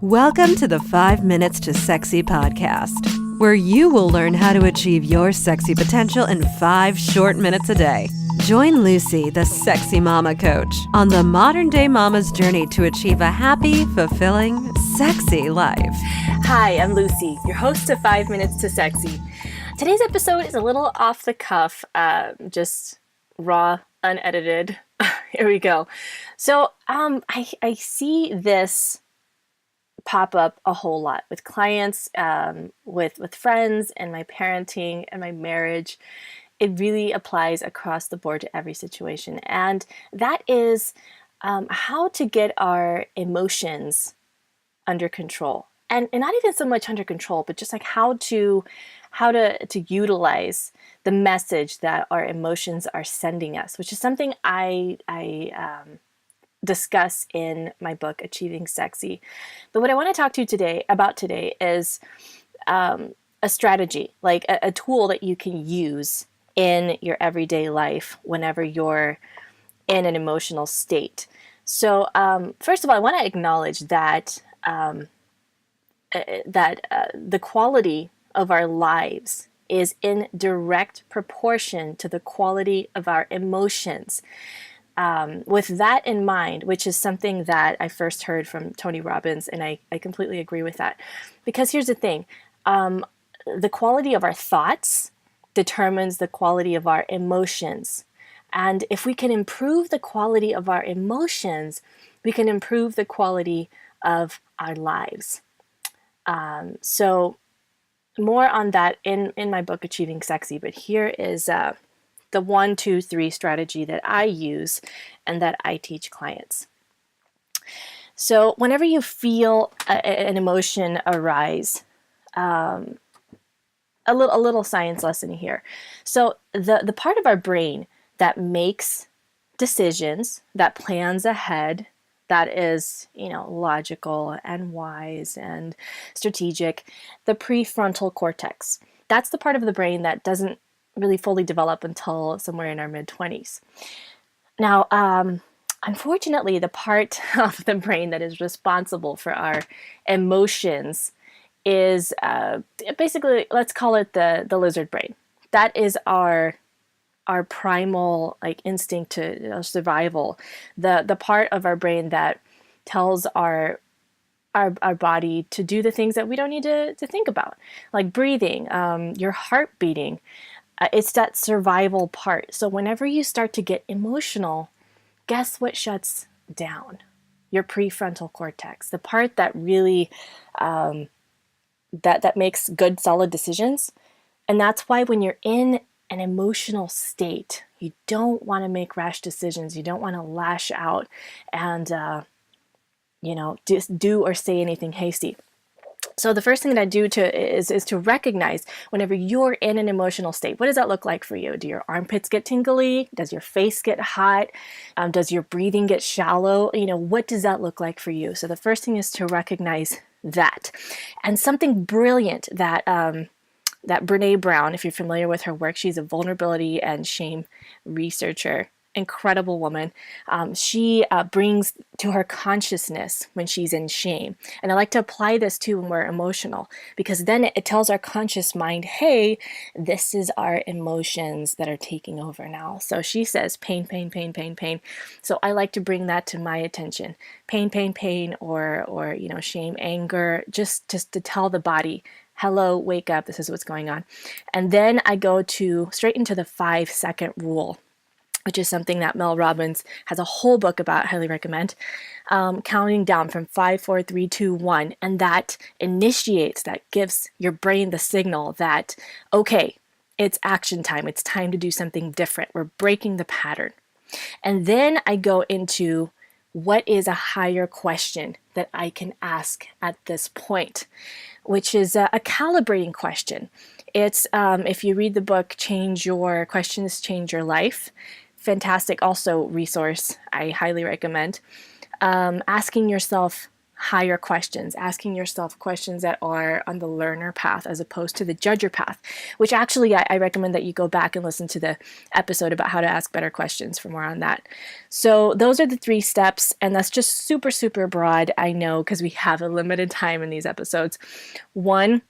Welcome to the 5 Minutes to Sexy podcast, where you will learn how to achieve your sexy potential in 5 short minutes a day. Join Lucy, the sexy mama coach, on the modern day mama's journey to achieve a happy, fulfilling, sexy life. Hi, I'm Lucy, your host of 5 Minutes to Sexy. Today's episode is a little off the cuff, just raw, unedited. Here we go. So I see this pop up a whole lot with clients, with friends, and my parenting and my marriage. It really applies across the board to every situation, and that is how to get our emotions under control, and not even so much under control, but just like how to utilize the message that our emotions are sending us, which is something I discuss in my book, Achieving Sexy. But what I want to talk to you today is a strategy, like a tool that you can use in your everyday life whenever you're in an emotional state. So first of all, I want to acknowledge that the quality of our lives is in direct proportion to the quality of our emotions. With that in mind, which is something that I first heard from Tony Robbins, and I completely agree with that. Because here's the thing, the quality of our thoughts determines the quality of our emotions. And if we can improve the quality of our emotions, we can improve the quality of our lives. So more on that in my book, Achieving Sexy, but here is the 1, 2, 3 strategy that I use and that I teach clients. So whenever you feel an emotion arise, a little science lesson here. So the part of our brain that makes decisions, that plans ahead, that is, logical and wise and strategic, the prefrontal cortex. That's the part of the brain that doesn't really fully develop until somewhere in our mid-20s. Now, unfortunately, the part of the brain that is responsible for our emotions is basically, let's call it the lizard brain. That is our primal instinct to survival. The part of our brain that tells our body to do the things that we don't need to think about, like breathing, your heart beating. It's that survival part. So whenever you start to get emotional, guess what shuts down? Your prefrontal cortex, the part that really that makes good, solid decisions. And that's why when you're in an emotional state, you don't want to make rash decisions. You don't want to lash out and just do or say anything hasty. So the first thing that I do is to recognize whenever you're in an emotional state. What does that look like for you? Do your armpits get tingly? Does your face get hot? Does your breathing get shallow? What does that look like for you? So the first thing is to recognize that. And something brilliant that Brene Brown, if you're familiar with her work, she's a vulnerability and shame researcher. Incredible woman. She brings to her consciousness when she's in shame. And I like to apply this too when we're emotional, because then it tells our conscious mind, hey, this is our emotions that are taking over now. So she says pain, pain, pain, pain, pain. So I like to bring that to my attention. Pain, pain, pain, or shame, anger, just to tell the body, hello, wake up, this is what's going on. And then I go straight into the 5-second rule, which is something that Mel Robbins has a whole book about, highly recommend, counting down from 5, 4, 3, 2, 1. And that gives your brain the signal that, okay, it's action time. It's time to do something different. We're breaking the pattern. And then I go into what is a higher question that I can ask at this point, which is a calibrating question. It's, if you read the book, Questions Change Your Life, fantastic also resource, I highly recommend. Asking yourself higher questions, asking yourself questions that are on the learner path as opposed to the judger path, which actually I recommend that you go back and listen to the episode about how to ask better questions for more on that. So those are the 3 steps, and that's just super, super broad, I know, because we have a limited time in these episodes. 1,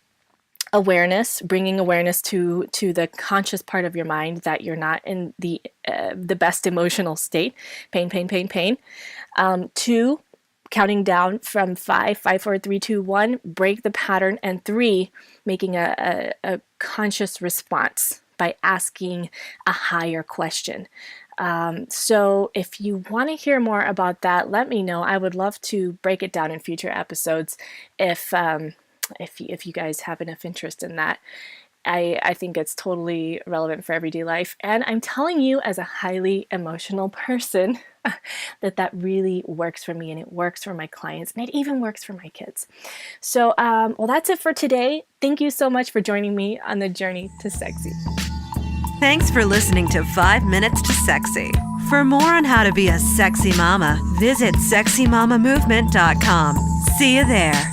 awareness, bringing awareness to the conscious part of your mind that you're not in the best emotional state. Pain. 2, counting down from 5, 4, 3, 2, 1, break the pattern. And 3, making a conscious response by asking a higher question. So if you want to hear more about that, let me know. I would love to break it down in future episodes if you guys have enough interest in that. I think it's totally relevant for everyday life. And I'm telling you, as a highly emotional person, that really works for me, and it works for my clients, and it even works for my kids. So, well, that's it for today. Thank you so much for joining me on the journey to sexy. Thanks for listening to 5 Minutes to Sexy. For more on how to be a sexy mama, visit sexymamamovement.com. See you there.